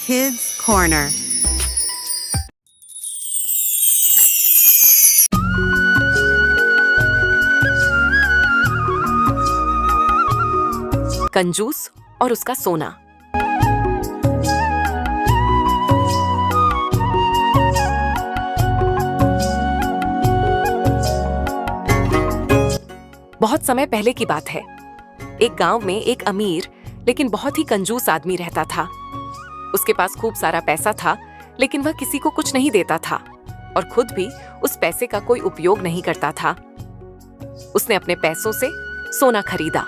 Kids Corner. कंजूस और उसका सोना। बहुत समय पहले की बात है। एक गांव में एक अमीर लेकिन बहुत ही कंजूस आदमी रहता था। उसके पास खूब सारा पैसा था, लेकिन वह किसी को कुछ नहीं देता था और खुद भी उस पैसे का कोई उपयोग नहीं करता था। उसने अपने पैसों से सोना खरीदा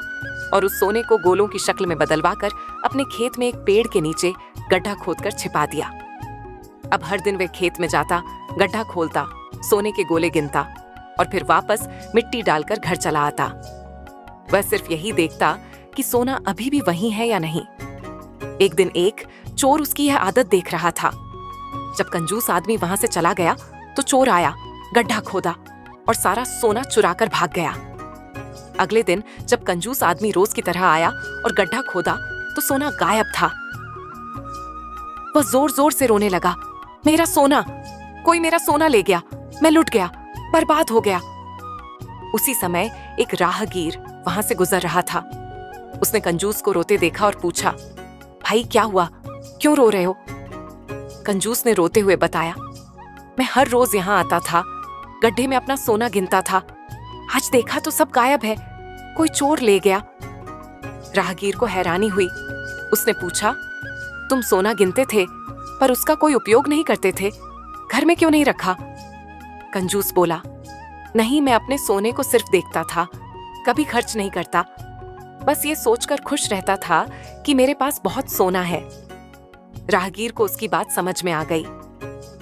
और उस सोने को गोलों की शक्ल में बदलवाकर अपने खेत में एक पेड़ के नीचे गड्ढा खोदकर छिपा दिया। अब हर दिन वह खेत में जाता, गड्ढा खोलता, सोने के गोले गिनता और फिर वापस मिट्टी डालकर घर चला आता। वह सिर्फ यही देखता कि सोना अभी भी वहीं है या नहीं। एक दिन एक चोर उसकी यह आदत देख रहा था। जब कंजूस आदमी वहां से चला गया तो चोर आया, गड्ढा खोदा और सारा सोना चुराकर भाग गया। अगले दिन जब कंजूस आदमी रोज की तरह आया और गड्ढा खोदा तो सोना गायब था। वह जोर जोर से रोने लगा, मेरा सोना, कोई मेरा सोना ले गया, मैं लुट गया, बर्बाद हो गया। उसी समय एक राहगीर वहां से गुजर रहा था। उसने कंजूस को रोते देखा और पूछा, भाई क्या हुआ, क्यों रो रहे हो? कंजूस ने रोते हुए बताया, मैं हर रोज यहाँ आता था, गड्ढे में अपना सोना गिनता था। आज देखा तो सब गायब है, कोई चोर ले गया। राहगीर को हैरानी हुई। उसने पूछा, तुम सोना गिनते थे पर उसका कोई उपयोग नहीं करते थे, घर में क्यों नहीं रखा? कंजूस बोला, नहीं, मैं अपने सोने को सिर्फ देखता था, कभी खर्च नहीं करता। बस ये सोचकर खुश रहता था कि मेरे पास बहुत सोना है। राहगीर को उसकी बात समझ में आ गई।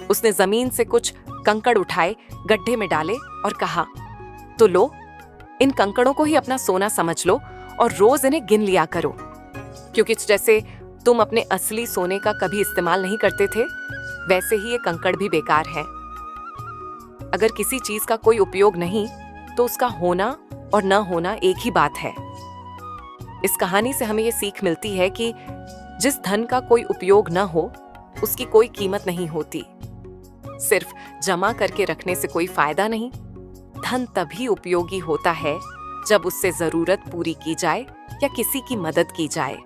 उसने जमीन से कुछ कंकड़ उठाए, गड्ढे में डाले और कहा, तो लो, इन कंकड़ों को ही अपना सोना समझ लो और रोज इन्हें गिन लिया करो, क्योंकि जैसे तुम अपने असली सोने का कभी इस्तेमाल नहीं करते थे, वैसे ही ये कंकड़ भी बेकार है। अगर किसी चीज का कोई उपयोग नहीं तो उसका होना और न होना एक ही बात है। इस कहानी से हमें ये सीख मिलती है कि जिस धन का कोई उपयोग न हो उसकी कोई कीमत नहीं होती। सिर्फ जमा करके रखने से कोई फायदा नहीं। धन तभी उपयोगी होता है जब उससे जरूरत पूरी की जाए या किसी की मदद की जाए।